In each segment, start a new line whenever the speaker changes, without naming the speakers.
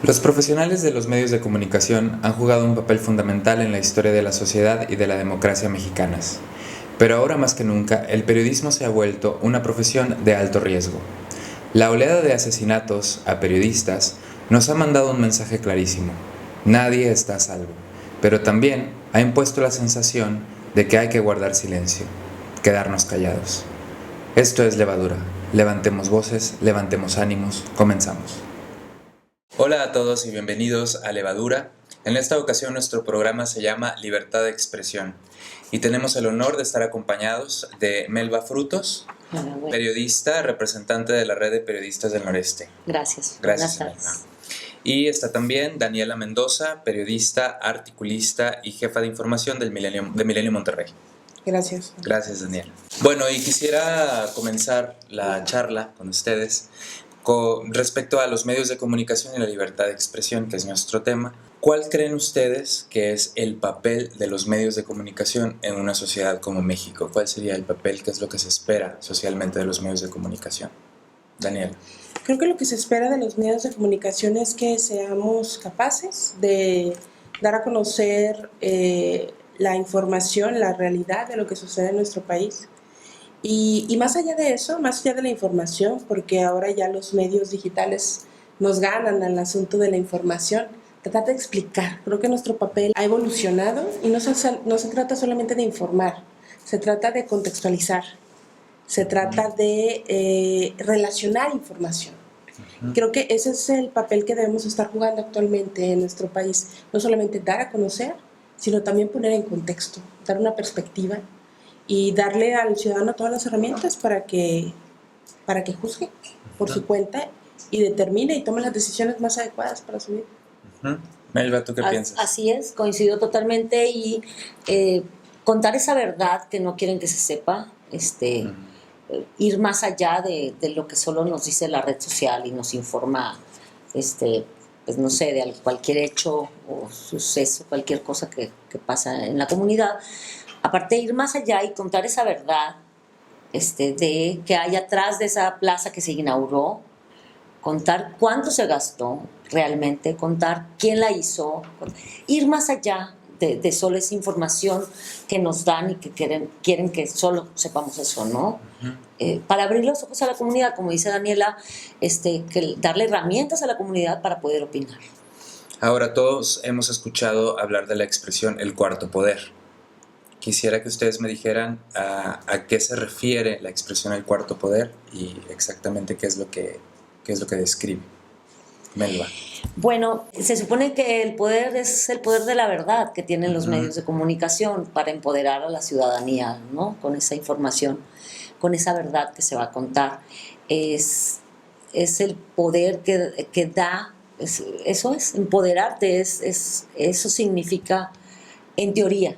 Los profesionales de los medios de comunicación han jugado un papel fundamental en la historia de la sociedad y de la democracia mexicanas. Pero ahora más que nunca, el periodismo se ha vuelto una profesión de alto riesgo. La oleada de asesinatos a periodistas nos ha mandado un mensaje clarísimo. Nadie está a salvo, pero también ha impuesto la sensación de que hay que guardar silencio, quedarnos callados. Esto es Levadura. Levantemos voces, levantemos ánimos, comenzamos. Hola a todos y bienvenidos a Levadura. En esta ocasión nuestro programa se llama Libertad de Expresión y tenemos el honor de estar acompañados de Melba Frutos, periodista, representante de la Red de Periodistas del Noreste.
Gracias.
Gracias, Melba. Y está también Daniela Mendoza, periodista, articulista y jefa de información de Milenio Monterrey.
Gracias.
Gracias, Daniela. Bueno, y quisiera comenzar la charla con ustedes con respecto a los medios de comunicación y la libertad de expresión, que es nuestro tema. ¿Cuál creen ustedes que es el papel de los medios de comunicación en una sociedad como México? ¿Cuál sería el papel? ¿Qué es lo que se espera socialmente de los medios de comunicación? Daniela.
Creo que lo que se espera de los medios de comunicación es que seamos capaces de dar a conocer la información, la realidad de lo que sucede en nuestro país. Y más allá de eso, más allá de la información, porque ahora ya los medios digitales nos ganan al asunto de la información, tratar de explicar. Creo que nuestro papel ha evolucionado y no se trata solamente de informar, se trata de contextualizar, se trata de relacionar información. Creo que ese es el papel que debemos estar jugando actualmente en nuestro país, no solamente dar a conocer, sino también poner en contexto, dar una perspectiva y darle al ciudadano todas las herramientas para que juzgue por su cuenta y determine y tome las decisiones más adecuadas para su vida.
Melba, ¿tú qué piensas?
Así es, coincido totalmente y contar esa verdad que no quieren que se sepa, ir más allá de lo que solo nos dice la red social y nos informa, pues no sé, de cualquier hecho o suceso, cualquier cosa que pasa en la comunidad. Aparte de ir más allá y contar esa verdad de que hay atrás de esa plaza que se inauguró, contar cuánto se gastó realmente, contar quién la hizo, ir más allá de solo esa información que nos dan y que quieren que solo sepamos eso, ¿no? Para abrir los ojos a la comunidad, como dice Daniela, que darle herramientas a la comunidad para poder opinar.
Ahora, todos hemos escuchado hablar de la expresión el cuarto poder. Quisiera que ustedes me dijeran a qué se refiere la expresión el cuarto poder y exactamente qué es lo que describe. Melba.
Bueno, se supone que el poder es el poder de la verdad que tienen los medios de comunicación para empoderar a la ciudadanía, ¿no? Con esa información, con esa verdad que se va a contar. Es el poder que da, eso es, empoderarte, eso significa, en teoría,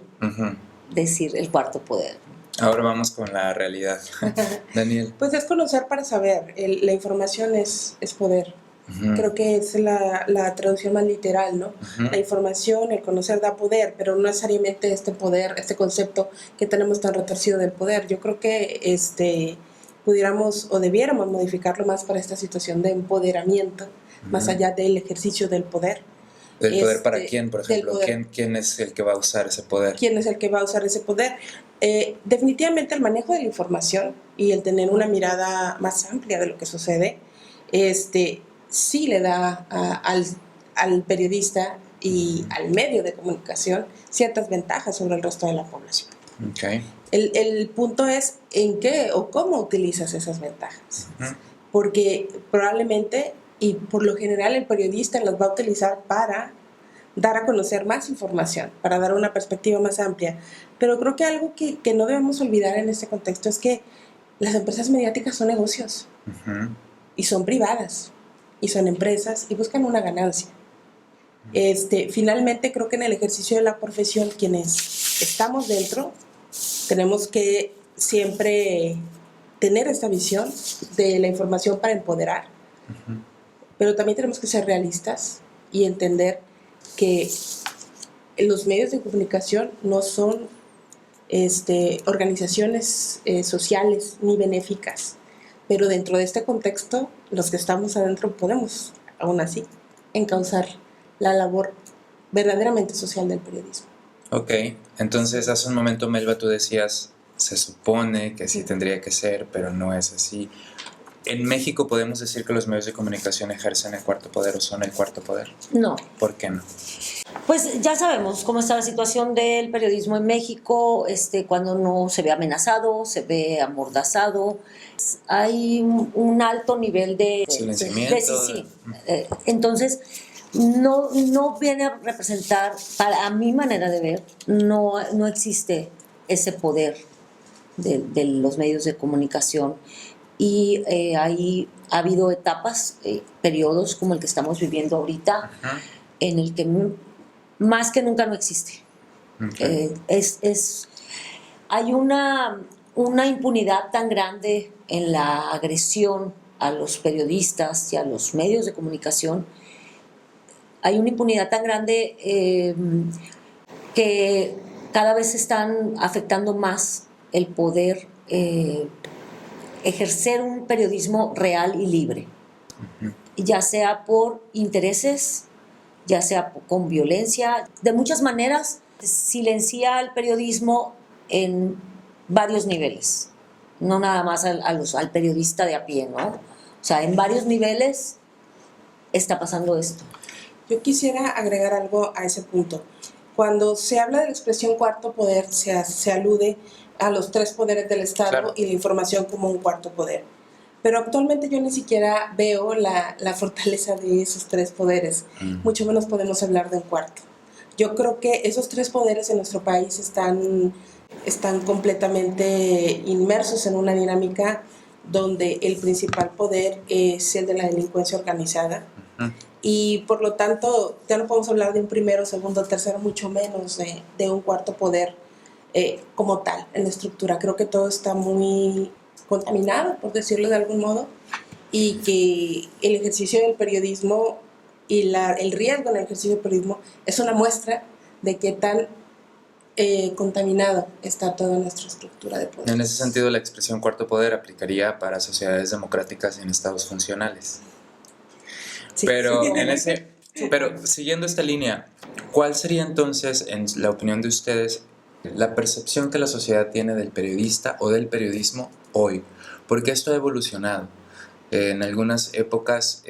decir el cuarto poder.
Ahora vamos con la realidad. Daniel.
Pues es conocer para saber. La información es poder. Creo que es la traducción más literal, ¿no? La información, el conocer da poder, pero no necesariamente este poder, este concepto que tenemos tan retorcido del poder. Yo creo que pudiéramos o debiéramos modificarlo más para esta situación de empoderamiento, más allá del ejercicio del poder.
¿Del poder para quién, por ejemplo? ¿Quién es el que va a usar ese poder?
¿Quién es el que va a usar ese poder? Definitivamente el manejo de la información y el tener una mirada más amplia de lo que sucede, sí le da al periodista y al medio de comunicación ciertas ventajas sobre el resto de la población.
Okay.
El punto es en qué o cómo utilizas esas ventajas. Porque probablemente y por lo general el periodista las va a utilizar para dar a conocer más información, para dar una perspectiva más amplia. Pero creo que algo que no debemos olvidar en este contexto es que las empresas mediáticas son negocios y son privadas y son empresas y buscan una ganancia. Finalmente creo que en el ejercicio de la profesión quienes estamos dentro tenemos que siempre tener esta visión de la información para empoderar, pero también tenemos que ser realistas y entender que los medios de comunicación no son organizaciones sociales ni benéficas, pero dentro de este contexto los que estamos adentro podemos aún así encauzar la labor verdaderamente social del periodismo.
Ok, entonces hace un momento, Melba, tú decías, se supone que sí tendría que ser, pero no es así. ¿En México podemos decir que los medios de comunicación ejercen el cuarto poder o son el cuarto poder?
No.
¿Por qué no?
Pues ya sabemos cómo está la situación del periodismo en México, cuando no se ve amenazado, se ve amordazado. Hay un alto nivel de
silenciamiento.
sí. Entonces, no viene a representar, para mi manera de ver, no existe ese poder de los medios de comunicación. Y ahí ha habido etapas, periodos como el que estamos viviendo ahorita, en el que más que nunca no existe.
Okay.
Hay una impunidad tan grande en la agresión a los periodistas y a los medios de comunicación. Hay una impunidad tan grande que cada vez están afectando más el poder ejercer un periodismo real y libre, ya sea por intereses, ya sea con violencia. De muchas maneras silencia al periodismo en varios niveles, no nada más al periodista de a pie, ¿no? O sea, en varios niveles está pasando esto.
Yo quisiera agregar algo a ese punto. Cuando se habla de la expresión cuarto poder, se alude a los tres poderes del Estado, claro, y la información como un cuarto poder. Pero actualmente yo ni siquiera veo la fortaleza de esos tres poderes, mucho menos podemos hablar de un cuarto. Yo creo que esos tres poderes en nuestro país están completamente inmersos en una dinámica donde el principal poder es el de la delincuencia organizada. Y por lo tanto ya no podemos hablar de un primero, segundo, tercero, mucho menos de un cuarto poder como tal en la estructura. Creo que todo está muy contaminado, por decirlo de algún modo, y que el ejercicio del periodismo y el riesgo en el ejercicio del periodismo es una muestra de qué tan contaminado está toda nuestra estructura de poder.
En ese sentido, la expresión cuarto poder aplicaría para sociedades democráticas en estados funcionales. Sí. Pero siguiendo esta línea, ¿cuál sería entonces, en la opinión de ustedes, la percepción que la sociedad tiene del periodista o del periodismo hoy? Porque esto ha evolucionado. En algunas épocas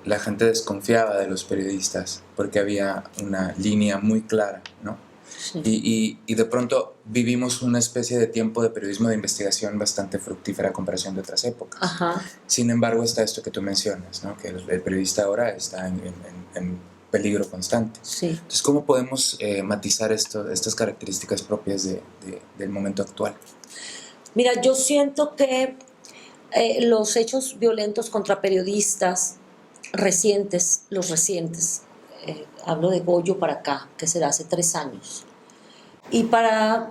la gente desconfiaba de los periodistas porque había una línea muy clara, ¿no? Sí. Y de pronto vivimos una especie de tiempo de periodismo de investigación bastante fructífera a comparación de otras épocas.
Ajá.
Sin embargo, está esto que tú mencionas, ¿no? Que el periodista ahora está en peligro constante.
Sí.
Entonces, ¿cómo podemos matizar estas características propias del momento actual?
Mira, yo siento que los hechos violentos contra periodistas recientes, hablo de Goyo para acá, que será hace 3 años, y para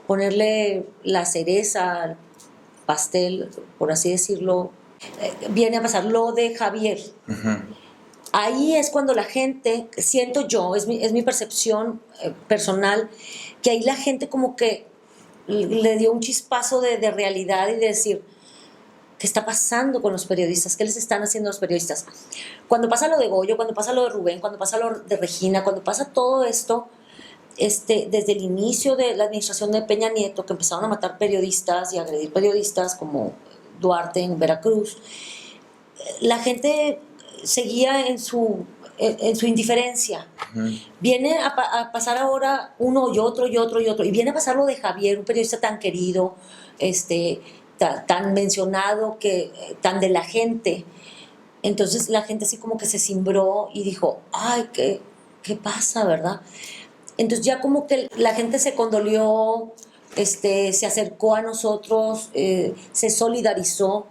ponerle la cereza al pastel, por así decirlo, viene a pasar lo de Javier. Ahí es cuando la gente, siento yo, es mi percepción personal, que ahí la gente como que le dio un chispazo de realidad y de decir, ¿qué está pasando con los periodistas? ¿Qué les están haciendo los periodistas? Cuando pasa lo de Goyo, cuando pasa lo de Rubén, cuando pasa lo de Regina, cuando pasa todo esto, desde el inicio de la administración de Peña Nieto, que empezaron a matar periodistas y a agredir periodistas, como Duarte en Veracruz, la gente seguía en su indiferencia. Viene a pasar ahora uno y otro y otro y otro, y viene a pasar lo de Javier, un periodista tan querido, tan mencionado, tan de la gente. Entonces la gente así como que se cimbró y dijo, ay, ¿qué pasa, verdad? Entonces ya como que la gente se condolió, se acercó a nosotros, se solidarizó,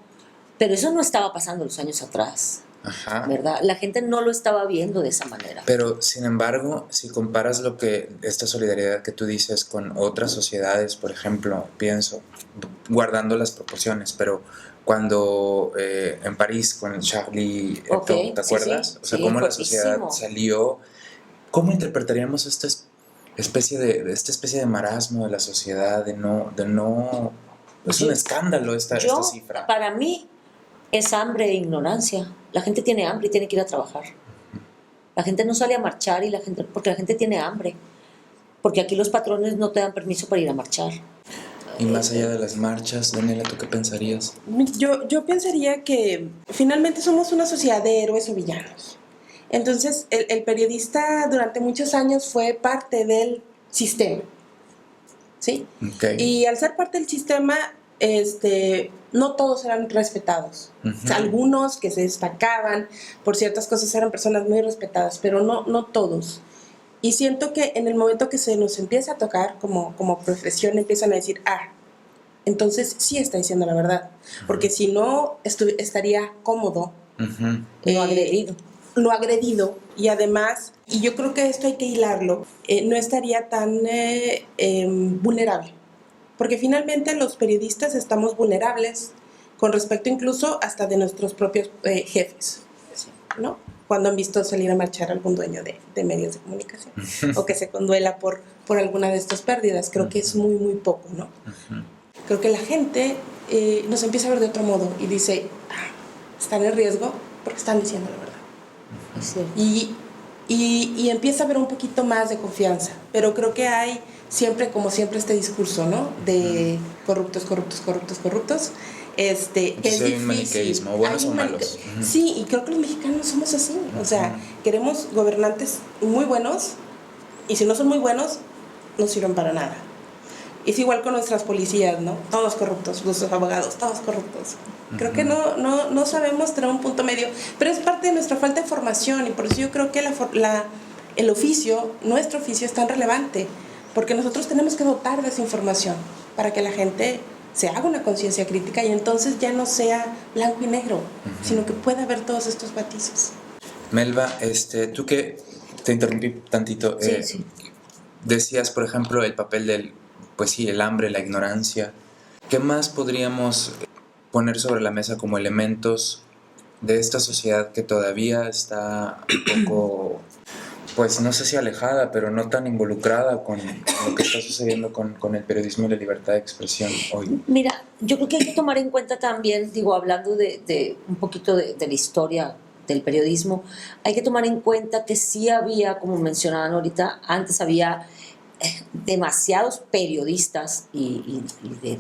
pero eso no estaba pasando los años atrás.
Ajá.
¿Verdad? La gente no lo estaba viendo de esa manera.
Pero, sin embargo, si comparas esta solidaridad que tú dices con otras sociedades, por ejemplo, pienso, guardando las proporciones, pero cuando en París con Charlie Hebdo,
okay,
¿te acuerdas?
Sí,
o sea,
sí,
cómo la sociedad salió. ¿Cómo interpretaríamos esta especie de marasmo de la sociedad, de no es un escándalo esta cifra?
Para mí, es hambre e ignorancia. La gente tiene hambre y tiene que ir a trabajar. La gente no sale a marchar porque la gente tiene hambre. Porque aquí los patrones no te dan permiso para ir a marchar.
Y más allá de las marchas, Daniela, ¿tú qué pensarías?
Yo pensaría que finalmente somos una sociedad de héroes o villanos. Entonces, el periodista durante muchos años fue parte del sistema, ¿sí?
Okay.
Y al ser parte del sistema, no todos eran respetados. O sea, algunos que se destacaban por ciertas cosas eran personas muy respetadas, pero no todos. Y siento que en el momento que se nos empieza a tocar como profesión, empiezan a decir, entonces sí está diciendo la verdad. Porque si no, estaría cómodo. No agredido. Y además, y yo creo que esto hay que hilarlo, no estaría tan vulnerable. Porque finalmente los periodistas estamos vulnerables con respecto incluso hasta de nuestros propios jefes, ¿no? Cuando han visto salir a marchar algún dueño de medios de comunicación o que se conduela por alguna de estas pérdidas. Creo que es muy, muy poco, ¿no? Creo que la gente nos empieza a ver de otro modo y dice, están en riesgo porque están diciendo la verdad. Sí. Y empieza a haber un poquito más de confianza, pero creo que hay como siempre este discurso, ¿no? De corruptos. Es difícil.
Un maniqueísmo, buenos o malos.
Sí, y creo que los mexicanos somos así. O sea, queremos gobernantes muy buenos y si no son muy buenos, no sirven para nada. Es igual con nuestras policías, ¿no? Todos corruptos, nuestros abogados, todos corruptos. Creo que no sabemos tener un punto medio, pero es parte de nuestra falta de formación y por eso yo creo que nuestro oficio es tan relevante, porque nosotros tenemos que dotar de esa información para que la gente se haga una conciencia crítica y entonces ya no sea blanco y negro, sino que pueda haber todos estos matices.
Melba, tú que te interrumpí tantito,
sí.
Decías, por ejemplo, el papel el hambre, la ignorancia. ¿Qué más podríamos poner sobre la mesa como elementos de esta sociedad que todavía está un poco, no sé si alejada, pero no tan involucrada con lo que está sucediendo con el periodismo y la libertad de expresión hoy?
Mira, yo creo que hay que tomar en cuenta también, hablando de un poquito de la historia del periodismo, hay que tomar en cuenta que sí había, como mencionaban ahorita, antes había demasiados periodistas y de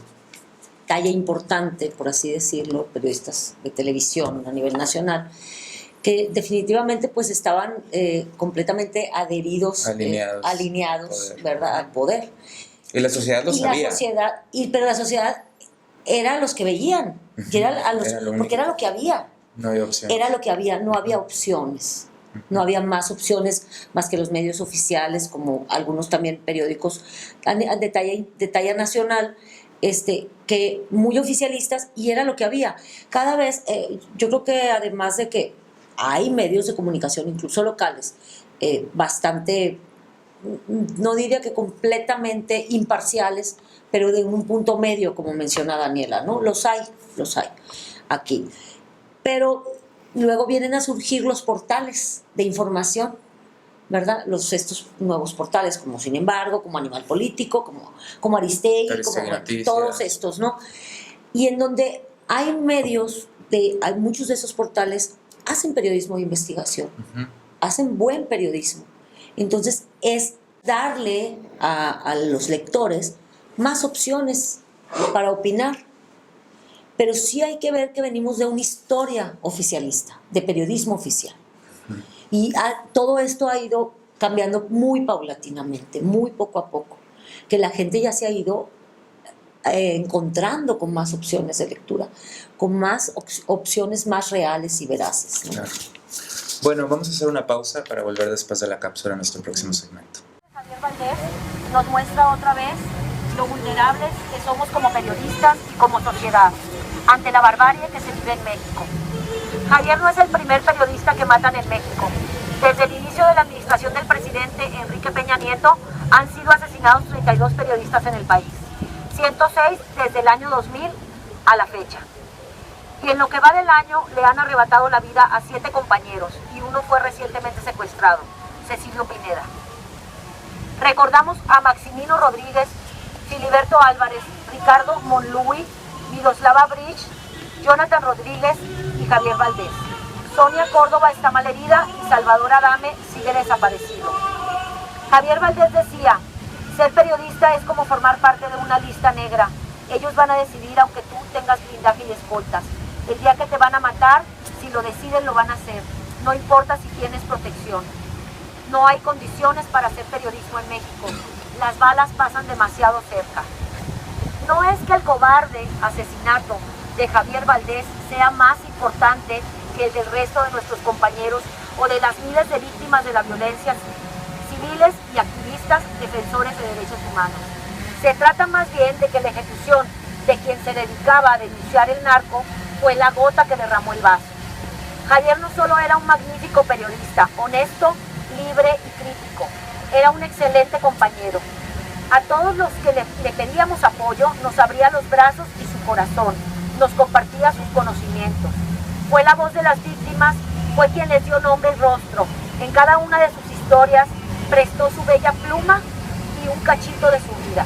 talla importante, por así decirlo, periodistas de televisión a nivel nacional, que definitivamente pues estaban completamente adheridos, alineados ¿verdad? Al poder.
Y la sociedad lo sabía.
Pero la sociedad era los que veían, porque era lo que había.
No había opciones.
Era lo que había, no había opciones. No había más opciones más que los medios oficiales, como algunos también periódicos de talla nacional, que muy oficialistas, y era lo que había. Cada vez, yo creo que además de que hay medios de comunicación, incluso locales, bastante, no diría que completamente imparciales, pero de un punto medio, como menciona Daniela, ¿no? Los hay aquí. Pero luego vienen a surgir los portales de información, ¿verdad? Estos nuevos portales, como Sin Embargo, como Animal Político, como Aristegui, como todos estos, ¿no? Y en donde hay muchos de esos portales hacen periodismo de investigación, hacen buen periodismo. Entonces es darle a los lectores más opciones para opinar. Pero sí hay que ver que venimos de una historia oficialista, de periodismo oficial. Y todo esto ha ido cambiando muy paulatinamente, muy poco a poco, que la gente ya se ha ido encontrando con más opciones de lectura, con más opciones más reales y veraces, ¿no?
Claro. Bueno, vamos a hacer una pausa para volver después de la cápsula a nuestro próximo segmento.
Javier Valdés nos muestra otra vez lo vulnerables que somos como periodistas y como sociedad ante la barbarie que se vive en México. Javier no es el primer periodista que matan en México. Desde el inicio de la administración del presidente Enrique Peña Nieto han sido asesinados 32 periodistas en el país, 106 desde el año 2000 a la fecha. Y en lo que va del año le han arrebatado la vida a 7 compañeros y uno fue recientemente secuestrado, Cecilio Pineda. Recordamos a Maximino Rodríguez, Filiberto Álvarez, Ricardo Monlui, Miroslava Bridge, Jonathan Rodríguez, Javier Valdés. Sonia Córdoba está malherida y Salvador Adame sigue desaparecido. Javier Valdés decía, ser periodista es como formar parte de una lista negra. Ellos van a decidir aunque tú tengas blindaje y escoltas. El día que te van a matar, si lo deciden lo van a hacer. No importa si tienes protección. No hay condiciones para hacer periodismo en México. Las balas pasan demasiado cerca. No es que el cobarde asesinato de Javier Valdés sea más importante que el del resto de nuestros compañeros o de las miles de víctimas de la violencia civiles y activistas defensores de derechos humanos. Se trata más bien de que la ejecución de quien se dedicaba a denunciar el narco fue la gota que derramó el vaso. Javier no solo era un magnífico periodista, honesto, libre y crítico, era un excelente compañero. A todos los que le pedíamos apoyo, nos abría los brazos y su corazón, nos compartía sus conocimientos. Fue la voz de las víctimas, fue quien les dio nombre y rostro. En cada una de sus historias prestó su bella pluma y un cachito de su vida.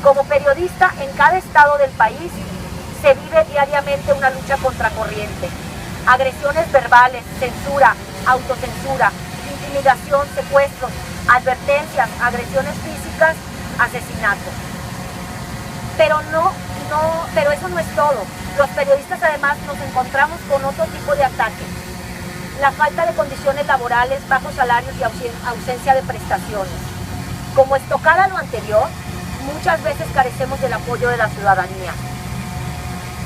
Como periodista, en cada estado del país se vive diariamente una lucha contracorriente. Agresiones verbales, censura, autocensura, intimidación, secuestros, advertencias, agresiones físicas, asesinatos. Pero eso no es todo. Los periodistas además nos encontramos con otro tipo de ataques. La falta de condiciones laborales, bajos salarios y ausencia de prestaciones. Como estocada lo anterior, muchas veces carecemos del apoyo de la ciudadanía.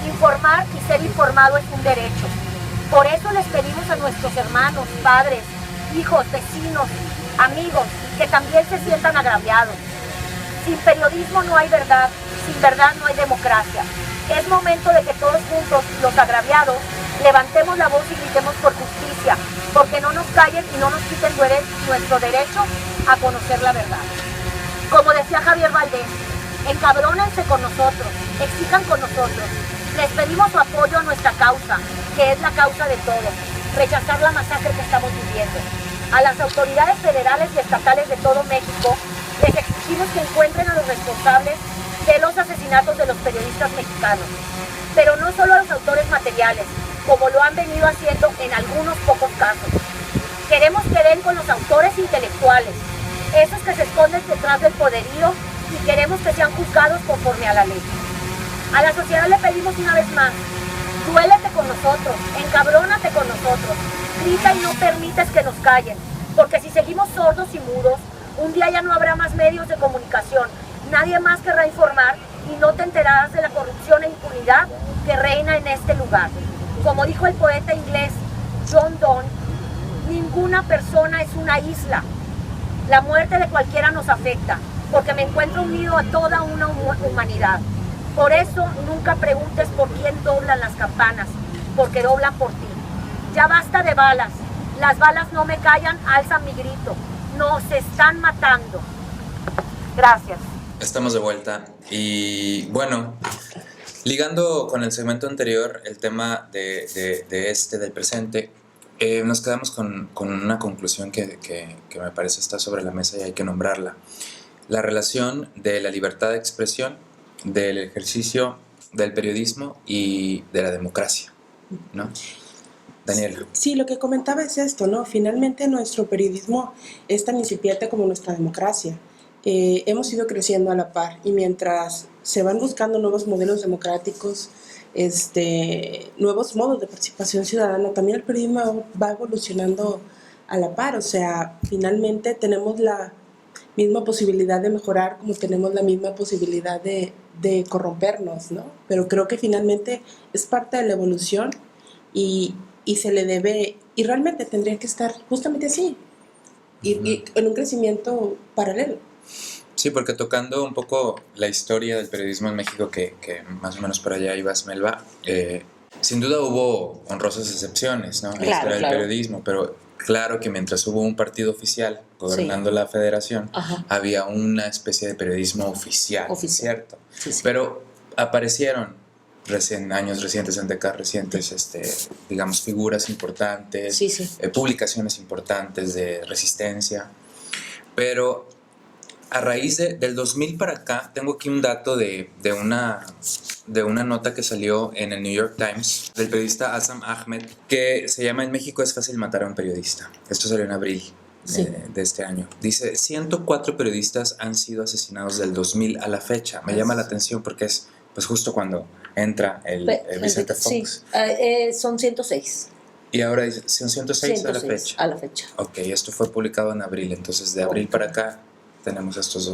Informar y ser informado es un derecho. Por eso les pedimos a nuestros hermanos, padres, hijos, vecinos, amigos, que también se sientan agraviados. Sin periodismo no hay verdad, sin verdad no hay democracia. Es momento de que todos juntos, los agraviados, levantemos la voz y gritemos por justicia, porque no nos callen y no nos quiten nuestro derecho a conocer la verdad. Como decía Javier Valdés, encabrónense con nosotros, exijan con nosotros. Les pedimos su apoyo a nuestra causa, que es la causa de todos, rechazar la masacre que estamos viviendo. A las autoridades federales y estatales de todo México, les exigimos que encuentren a los responsables de los asesinatos de los periodistas mexicanos, pero no solo a los autores materiales, como lo han venido haciendo en algunos pocos casos. Queremos que den con los autores intelectuales, esos que se esconden detrás del poderío, y queremos que sean juzgados conforme a la ley. A la sociedad le pedimos una vez más, duélete con nosotros, encabrónate con nosotros, grita y no permites que nos callen, porque si seguimos sordos y mudos, un día ya no habrá más medios de comunicación, nadie más querrá informar y no te enterarás de la corrupción e impunidad que reina en este lugar. Como dijo el poeta inglés John Donne, ninguna persona es una isla. La muerte de cualquiera nos afecta, porque me encuentro unido a toda una humanidad. Por eso nunca preguntes por quién doblan las campanas, porque doblan por ti. Ya basta de balas, las balas no me callan, alzan mi grito. Nos están matando. Gracias.
Estamos de vuelta y bueno, ligando con el segmento anterior, el tema del presente, nos quedamos con una conclusión que me parece está sobre la mesa y hay que nombrarla. La relación de la libertad de expresión, del ejercicio del periodismo y de la democracia, ¿no? Daniela.
Sí, lo que comentaba es esto, ¿no? Finalmente nuestro periodismo es tan incipiente como nuestra democracia. Hemos ido creciendo a la par y mientras se van buscando nuevos modelos democráticos, nuevos modos de participación ciudadana, también el periodismo va evolucionando a la par. O sea, finalmente tenemos la misma posibilidad de mejorar como tenemos la misma posibilidad de corrompernos, ¿no? Pero creo que finalmente es parte de la evolución y se le debe, y realmente tendría que estar justamente así, y en un crecimiento paralelo.
Sí, porque tocando un poco la historia del periodismo en México, que más o menos por allá ibas, Melba, sin duda hubo honrosas excepciones, ¿no? En la historia del periodismo, pero claro que mientras hubo un partido oficial gobernando la federación, había una especie de periodismo oficial. ¿Cierto? Sí. Pero aparecieron años recientes, en décadas recientes, digamos, figuras importantes, publicaciones importantes de resistencia, pero a raíz del 2000 para acá, tengo aquí un dato de una nota que salió en el New York Times del periodista Azam Ahmed, que se llama "En México es fácil matar a un periodista". Esto salió en abril de este año. Dice, 104 periodistas han sido asesinados del 2000 a la fecha. Me llama la atención porque es pues justo cuando entra el Vicente Fox.
Sí, son 106.
Y ahora son 106 a la fecha.
A la fecha.
Ok, esto fue publicado en abril, entonces de abril para acá tenemos estos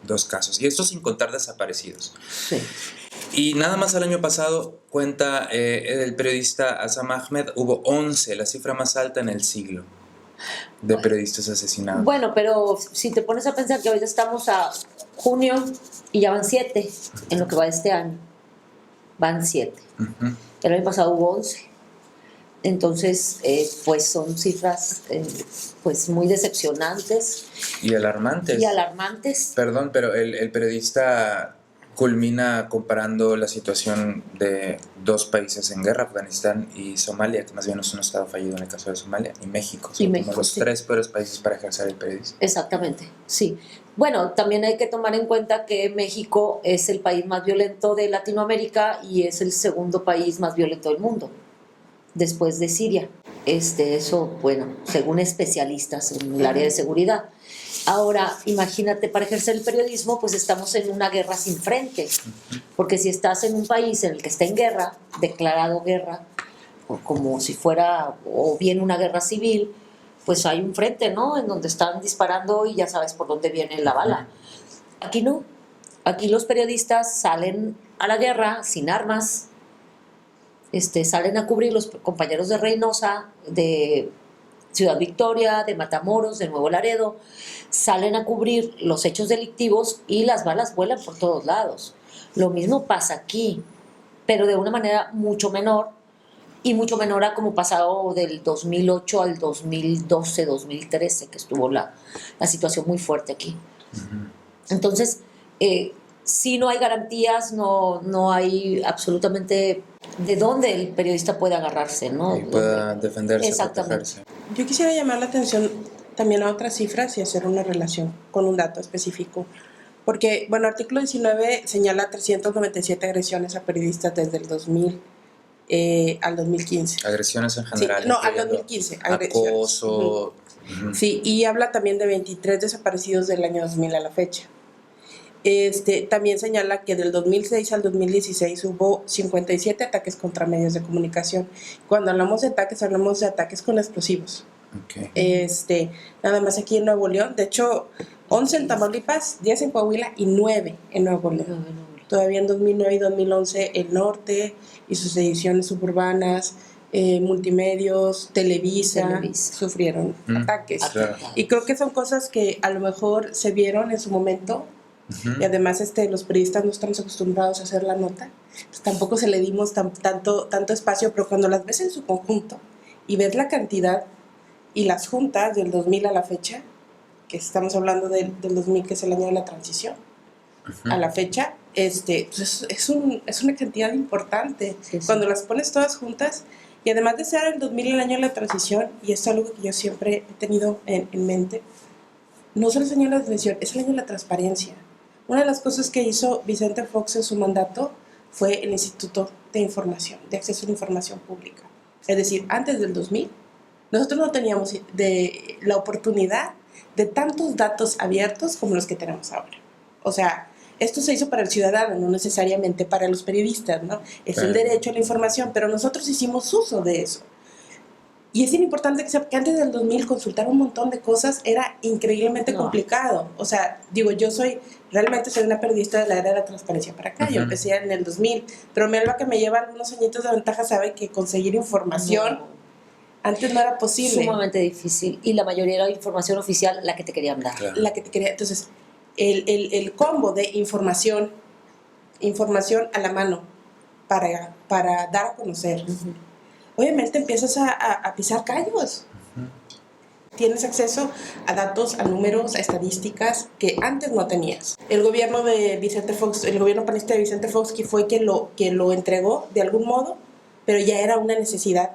dos casos. Y esto sin contar desaparecidos.
Sí.
Y nada más el año pasado, cuenta el periodista Azam Ahmed, hubo 11, la cifra más alta en el siglo, de periodistas asesinados.
Bueno, pero si te pones a pensar que ahorita estamos a junio y ya van 7 en lo que va de este año. Van 7.
Uh-huh.
El año pasado hubo 11. Entonces, pues son cifras pues muy decepcionantes.
Y alarmantes. Perdón, pero el periodista culmina comparando la situación de dos países en guerra, Afganistán y Somalia, que más bien es un estado fallido en el caso de Somalia, y México. Son como los 3 peores países para ejercer el periodismo.
Exactamente, sí. Bueno, también hay que tomar en cuenta que México es el país más violento de Latinoamérica y es el segundo país más violento del mundo, después de Siria. Eso, bueno, según especialistas en el área de seguridad. Ahora, imagínate, para ejercer el periodismo, pues estamos en una guerra sin frente, porque si estás en un país en el que está en guerra, declarado guerra, o como si fuera, o bien una guerra civil, pues hay un frente, ¿no?, en donde están disparando y ya sabes por dónde viene la bala. Aquí no, aquí los periodistas salen a la guerra sin armas, salen a cubrir los compañeros de Reynosa, de Ciudad Victoria, de Matamoros, de Nuevo Laredo, salen a cubrir los hechos delictivos y las balas vuelan por todos lados. Lo mismo pasa aquí, pero de una manera mucho menor, y mucho menor a como pasado del 2008 al 2012, 2013, que estuvo la situación muy fuerte aquí. Uh-huh. Entonces, si no hay garantías, no hay absolutamente de dónde el periodista pueda agarrarse, ¿no?
Y pueda defenderse, protegerse.
Yo quisiera llamar la atención también a otras cifras y hacer una relación con un dato específico. Porque, bueno, artículo 19 señala 397 agresiones a periodistas desde el 2000 al 2015.
Agresiones en general.
Sí, no, al 2015.
Acoso.
Uh-huh. Sí, y habla también de 23 desaparecidos del año 2000 a la fecha. También señala que del 2006 al 2016 hubo 57 ataques contra medios de comunicación. Cuando hablamos de ataques con explosivos.
Okay.
Nada más aquí en Nuevo León. De hecho, 11 en Tamaulipas, 10 en Coahuila y 9 en Nuevo León. Todavía en 2009 y 2011 el norte y sus ediciones suburbanas, multimedios, Televisa. Sufrieron ataques.
Claro.
Y creo que son cosas que a lo mejor se vieron en su momento. Uh-huh. Y además los periodistas no estamos acostumbrados a hacer la nota, pues tampoco se le dimos tanto espacio, pero cuando las ves en su conjunto y ves la cantidad y las juntas del 2000 a la fecha, que estamos hablando del 2000, que es el año de la transición, uh-huh, a la fecha, pues es una cantidad importante. Sí. Cuando las pones todas juntas, y además de ser el 2000 el año de la transición, y esto es algo que yo siempre he tenido en mente, no solo es el año de la transición, es el año de la transparencia. Una de las cosas que hizo Vicente Fox en su mandato fue el Instituto de Información, de Acceso a la Información Pública. Es decir, antes del 2000, nosotros no teníamos la oportunidad de tantos datos abiertos como los que tenemos ahora. O sea, esto se hizo para el ciudadano, no necesariamente para los periodistas, ¿no? Es el derecho a la información, pero nosotros hicimos uso de eso. Y es bien importante que antes del 2000 consultar un montón de cosas era increíblemente complicado. O sea, yo realmente soy una periodista de la era de la transparencia para acá. Uh-huh. Yo empecé en el 2000, pero Melba, que me lleva algunos añitos de ventaja, sabe que conseguir información antes no era posible.
Sumamente difícil. Y la mayoría era información oficial, la que te querían dar.
Claro.
Entonces, el combo de información a la mano para dar a conocer. Uh-huh. Obviamente empiezas a pisar callos. Uh-huh. Tienes acceso a datos, a números, a estadísticas que antes no tenías. El gobierno de Vicente Fox, el gobierno panista de Vicente Fox, que fue quien lo entregó de algún modo, pero ya era una necesidad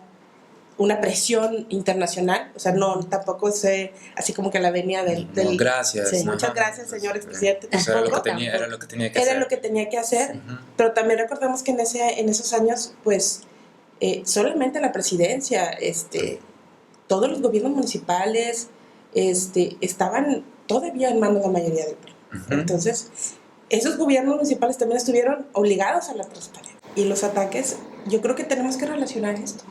una presión internacional, o sea, no, tampoco sé, así como que la venía del...
No, gracias.
Sí.
Muchas gracias, señor expresidente.
Pues era lo que
Tampoco,
tenía, era lo que tenía que
Era
hacer.
lo que tenía que hacer,
Ujú.
pero también recordemos que en esos años, pues, solamente la presidencia, todos los gobiernos municipales, estaban todavía en manos de la mayoría del PRI.
Ujú.
Entonces, esos gobiernos municipales también estuvieron obligados a la transparencia. Y los ataques, yo creo que tenemos que relacionar esto.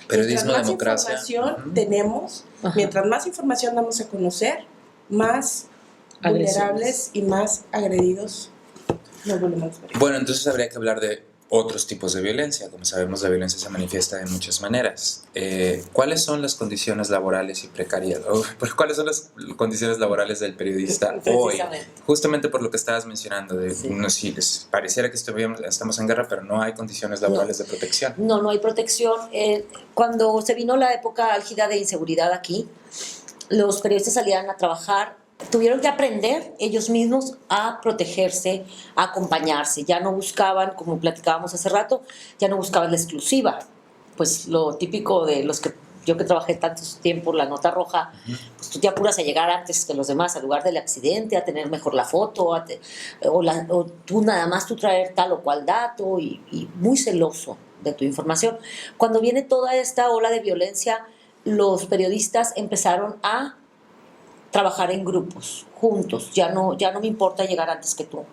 Periodismo,
Mientras más
democracia.
información
Ujú.
tenemos,
Ajá.
mientras más información damos a conocer, más
Agresiones.
vulnerables y más agredidos nos volvemos a ver.
Bueno, entonces habría que hablar de otros tipos de violencia. Como sabemos, la violencia se manifiesta de muchas maneras. ¿Cuáles son las condiciones laborales y precarias? ¿Cuáles son las condiciones laborales del periodista hoy?
Precisamente.
Justamente por lo que estabas mencionando, de
Sí.
no, sí, pareciera que estamos en guerra, pero no hay condiciones laborales de protección.
No hay protección. Cuando se vino la época álgida de inseguridad aquí, los periodistas salían a trabajar, tuvieron que aprender ellos mismos a protegerse, a acompañarse. Ya no buscaban, como platicábamos hace rato, ya no buscaban la exclusiva. Pues lo típico de los que yo que trabajé tanto tiempo, la nota roja, pues tú te apuras a llegar antes que los demás al lugar del accidente, a tener mejor la foto, o tú nada más tú traer tal o cual dato y muy celoso de tu información. Cuando viene toda esta ola de violencia, los periodistas empezaron a trabajar en grupos, juntos. Ya no me importa llegar antes que tú.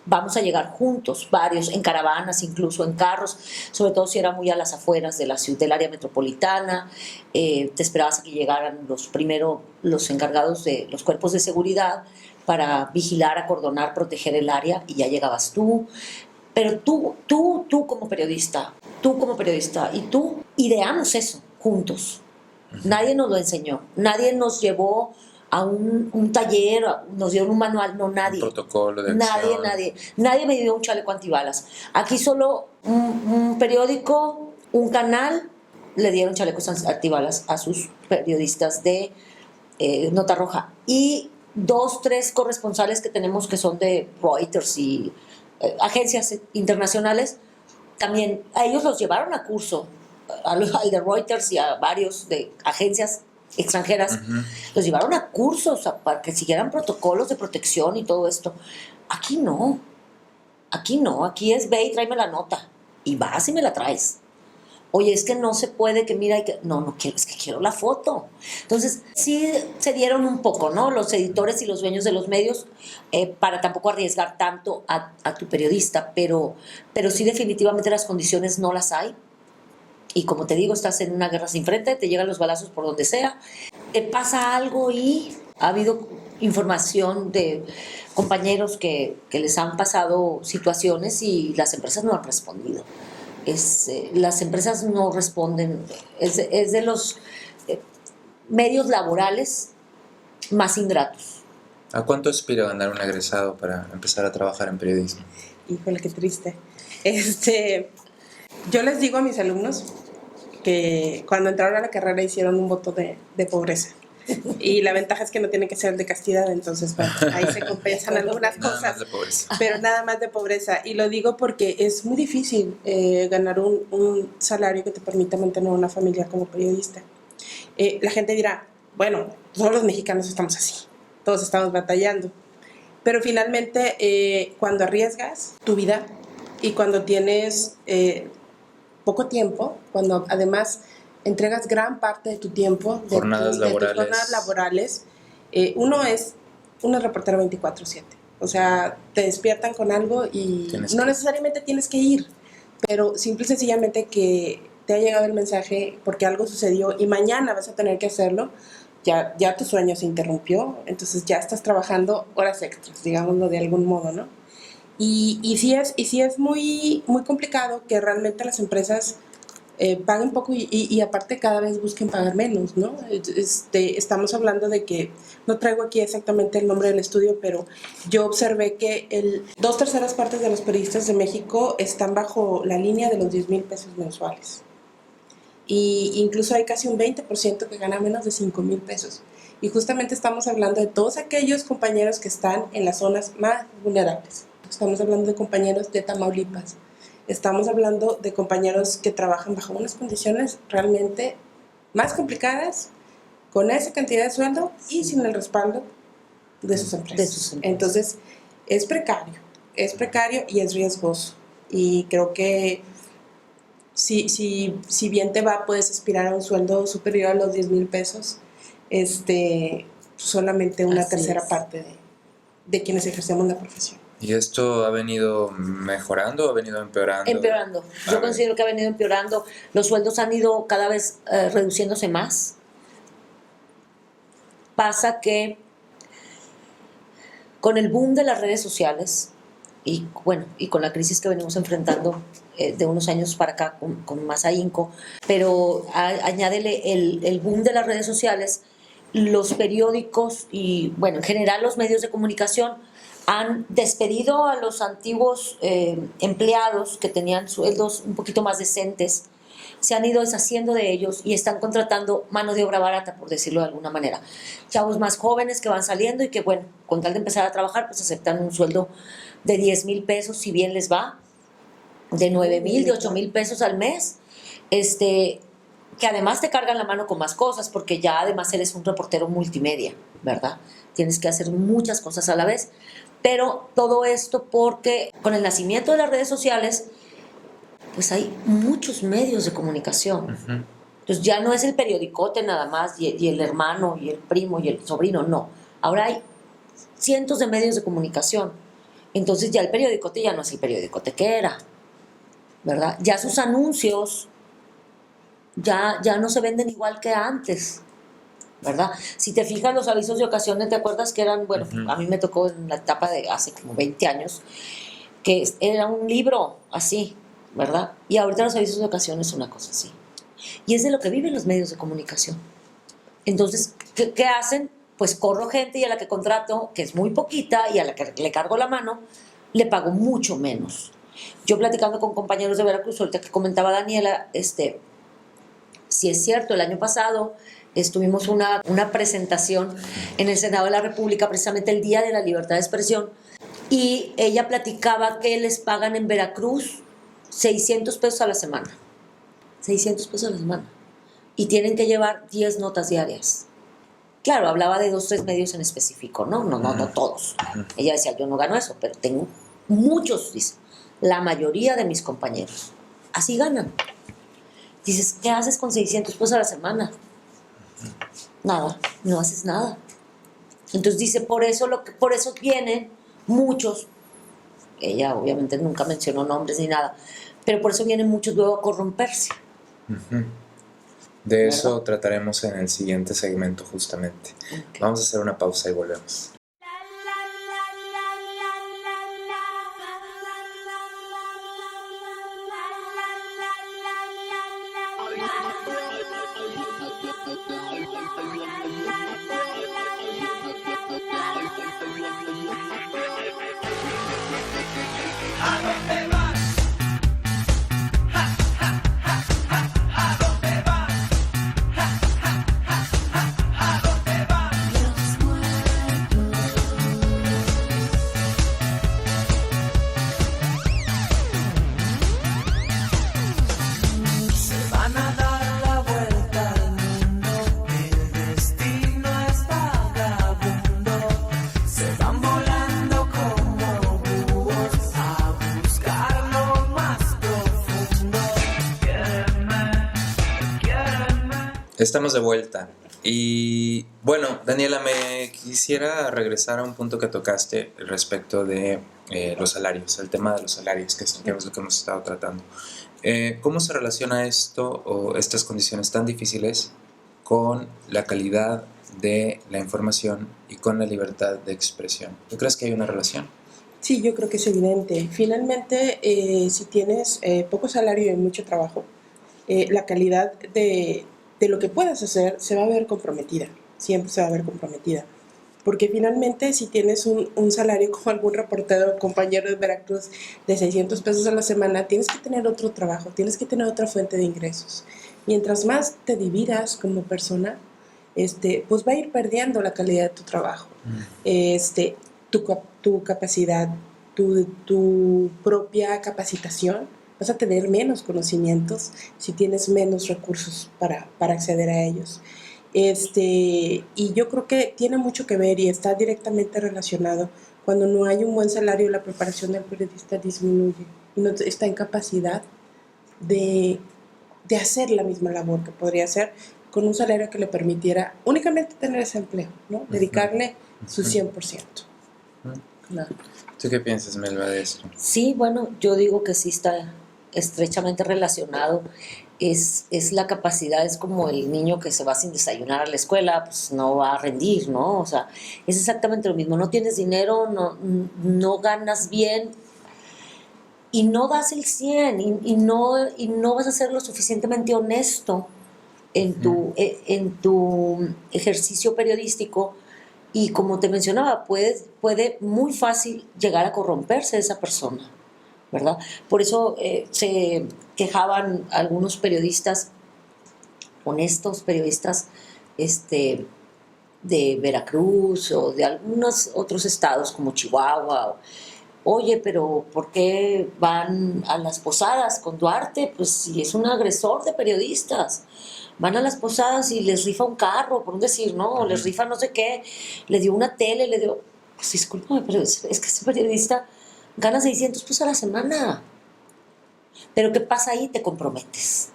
Vamos a llegar juntos, varios, en caravanas, incluso en carros, sobre todo si era muy a las afueras de la ciudad, del área metropolitana. Te esperabas a que llegaran los encargados de los cuerpos de seguridad para vigilar, acordonar, proteger el área, y ya llegabas tú. Pero tú como periodista, y tú ideamos eso juntos. Nadie nos lo enseñó, nadie nos llevó a un taller, nos dieron un manual, no, nadie.
Un protocolo de acción.
Nadie me dio un chaleco antibalas. Aquí solo un periódico, un canal, le dieron chalecos antibalas a sus periodistas de Nota Roja. Y 2, 3 corresponsales que tenemos que son de Reuters y agencias internacionales, también a ellos los llevaron a curso, al de Reuters y a varios de agencias extranjeras, los llevaron a cursos para que siguieran protocolos de protección y todo esto. Aquí no, aquí es ve y tráeme la nota, y vas y me la traes. Oye, es que no se puede, que mira, no quiero, es que quiero la foto. Entonces, sí se dieron un poco, ¿no? Los editores y los dueños de los medios, para tampoco arriesgar tanto a tu periodista, pero sí definitivamente las condiciones no las hay. Y como te digo, estás en una guerra sin frente, te llegan los balazos por donde sea, te pasa algo y ha habido información de compañeros que les han pasado situaciones y las empresas no han respondido. Las empresas no responden, es de los medios laborales más ingratos.
¿A cuánto aspira ganar un egresado para empezar a trabajar en periodismo?
Híjole, qué triste. Yo les digo a mis alumnos que cuando entraron a la carrera hicieron un voto de pobreza. Y la ventaja es que no tiene que ser de castidad, entonces bueno, ahí se compensan algunas
Nada
cosas.
más de pobreza.
Pero nada más de pobreza. Y lo digo porque es muy difícil ganar un salario que te permita mantener una familia como periodista. La gente dirá, bueno, todos los mexicanos estamos así, todos estamos batallando. Pero finalmente, cuando arriesgas tu vida y cuando tienes poco tiempo, cuando además entregas gran parte de tu tiempo, de
Jornadas
tus
laborales.
jornadas laborales, uno es reportero 24/7. O sea, te despiertan con algo y no necesariamente tienes que ir, pero simple y sencillamente que te ha llegado el mensaje porque algo sucedió y mañana vas a tener que hacerlo, ya tu sueño se interrumpió, entonces ya estás trabajando horas extras, digámoslo de algún modo, ¿no? Y sí es muy, muy complicado que realmente las empresas paguen poco y aparte cada vez busquen pagar menos, ¿no? Estamos hablando de que, no traigo aquí exactamente el nombre del estudio, pero yo observé que 2/3 partes de los periodistas de México están bajo la línea de los 10,000 pesos mensuales. Y incluso hay casi un 20% que gana menos de 5,000 pesos. Y justamente estamos hablando de todos aquellos compañeros que están en las zonas más vulnerables. Estamos hablando de compañeros de Tamaulipas. Estamos hablando de compañeros que trabajan bajo unas condiciones realmente más complicadas, con esa cantidad de sueldo y sin el respaldo de sus empresas. Entonces, es precario y es riesgoso. Y creo que si bien te va, puedes aspirar a un sueldo superior a los 10,000 pesos, solamente una tercera parte de quienes ejercemos la profesión.
¿Y esto ha venido mejorando o ha venido empeorando?
Empeorando. Yo considero que ha venido empeorando. Los sueldos han ido cada vez reduciéndose más. Pasa que con el boom de las redes sociales y con la crisis que venimos enfrentando de unos años para acá con más ahínco, pero añádele el boom de las redes sociales, los periódicos y en general los medios de comunicación han despedido a los antiguos empleados que tenían sueldos un poquito más decentes, se han ido deshaciendo de ellos y están contratando mano de obra barata, por decirlo de alguna manera. Chavos más jóvenes que van saliendo y que, con tal de empezar a trabajar, pues aceptan un sueldo de 10,000 pesos, si bien les va, de 9,000, de 8,000 pesos al mes, que además te cargan la mano con más cosas, porque ya además eres un reportero multimedia, ¿verdad? Tienes que hacer muchas cosas a la vez. Pero todo esto porque con el nacimiento de las redes sociales, pues hay muchos medios de comunicación. Uh-huh. Entonces ya no es el periodicote nada más y el hermano y el primo y el sobrino, no. Ahora hay cientos de medios de comunicación. Entonces ya el periodicote ya no es el periodicote que era, ¿verdad? Ya sus anuncios ya no se venden igual que antes, ¿verdad? Si te fijas, los avisos de ocasiones, ¿te acuerdas que eran, uh-huh. A mí me tocó en la etapa de hace como 20 años, que era un libro así, ¿verdad? Y ahorita los avisos de ocasión es una cosa así. Y es de lo que viven los medios de comunicación. Entonces, ¿qué hacen? Pues corro gente y a la que contrato, que es muy poquita, y a la que le cargo la mano, le pago mucho menos. Yo platicando con compañeros de Veracruz, ahorita que comentaba Daniela, si es cierto, el año pasado tuvimos una presentación en el Senado de la República, precisamente el Día de la Libertad de Expresión, y ella platicaba que les pagan en Veracruz 600 pesos a la semana. 600 pesos a la semana. Y tienen que llevar 10 notas diarias. Claro, hablaba de 2 o 3 medios en específico, ¿no? No todos. Ella decía, yo no gano eso, pero tengo muchos, dice, la mayoría de mis compañeros. Así ganan. Dices, ¿qué haces con 600 pesos a la semana? Nada, no haces nada. Entonces dice, por eso vienen muchos, ella obviamente nunca mencionó nombres ni nada, pero por eso vienen muchos luego a corromperse.
Uh-huh. De eso trataremos en el siguiente segmento justamente. Okay. Vamos a hacer una pausa y volvemos. Estamos de vuelta y Daniela, me quisiera regresar a un punto que tocaste respecto de los salarios, el tema de los salarios, que es lo que hemos estado tratando. ¿Cómo se relaciona esto o estas condiciones tan difíciles con la calidad de la información y con la libertad de expresión? ¿Tú crees que hay una relación?
Sí, yo creo que es evidente. Finalmente, si tienes poco salario y mucho trabajo, la calidad de lo que puedas hacer se va a ver comprometida, siempre se va a ver comprometida. Porque finalmente, si tienes un salario como algún reportero, compañero de Veracruz, de 600 pesos a la semana, tienes que tener otro trabajo, tienes que tener otra fuente de ingresos. Mientras más te dividas como persona, pues va a ir perdiendo la calidad de tu trabajo. Tu capacidad, tu propia capacitación vas a tener menos conocimientos si tienes menos recursos para acceder a ellos. Y yo creo que tiene mucho que ver y está directamente relacionado. Cuando no hay un buen salario, la preparación del periodista disminuye y no está en capacidad de hacer la misma labor que podría hacer con un salario que le permitiera únicamente tener ese empleo, ¿no? Dedicarle su 100%.
Claro.
¿Tú qué piensas, Melba, de esto?
Sí, bueno, yo digo que sí está estrechamente relacionado. Es la capacidad, es como el niño que se va sin desayunar a la escuela, pues no va a rendir, ¿no? O sea, es exactamente lo mismo. No tienes dinero, no ganas bien y no das el 100 y no vas a ser lo suficientemente honesto en tu ejercicio periodístico. Y como te mencionaba, puede muy fácil llegar a corromperse esa persona, ¿verdad? Por eso se quejaban algunos periodistas, honestos periodistas de Veracruz o de algunos otros estados como Chihuahua. Oye, pero ¿por qué van a las posadas con Duarte? Pues si es un agresor de periodistas. Van a las posadas y les rifa un carro, por un decir, ¿no? O les rifa no sé qué, le dio una tele, le dio... Pues discúlpame, pero es que ese periodista gana 600 pesos a la semana. Pero ¿qué pasa ahí? Te comprometes.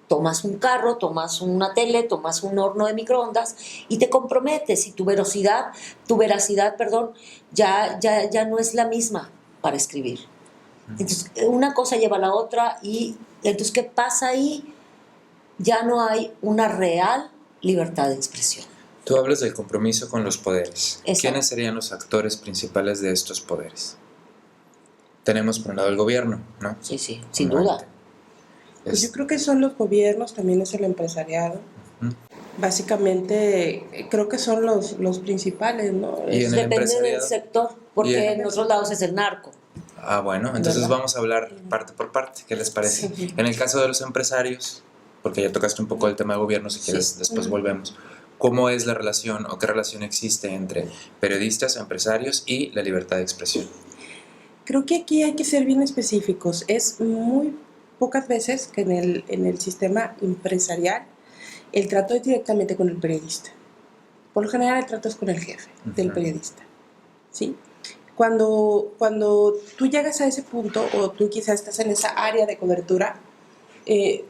Tomas un carro, tomas una tele, tomas un horno de microondas y te comprometes. Y tu veracidad, ya no es la misma para escribir. Entonces, una cosa lleva a la otra y entonces, ¿qué pasa ahí? Ya no hay una real libertad de expresión.
Tú hablas del compromiso con los poderes.
Exacto.
¿Quiénes serían los actores principales de estos poderes? Tenemos por un lado el gobierno, ¿no?
Sí, sin duda.
Pues yo creo que son los gobiernos, también es el empresariado. Básicamente, creo que son los principales, ¿no?
Y en el
Depende del
empresariado.
sector, porque en otros lados es el narco.
Ah, bueno, entonces
¿Verdad?
vamos a hablar parte por parte. ¿Qué les parece?
Sí.
En el caso de los empresarios, porque ya tocaste un poco el tema de gobierno, si quieres, después volvemos. ¿Cómo es la relación o qué relación existe entre periodistas, empresarios y la libertad de expresión?
Creo que aquí hay que ser bien específicos. Es muy pocas veces que en el sistema empresarial el trato es directamente con el periodista. Por lo general el trato es con el jefe del periodista, ¿sí? Cuando tú llegas a ese punto o tú quizás estás en esa área de cobertura,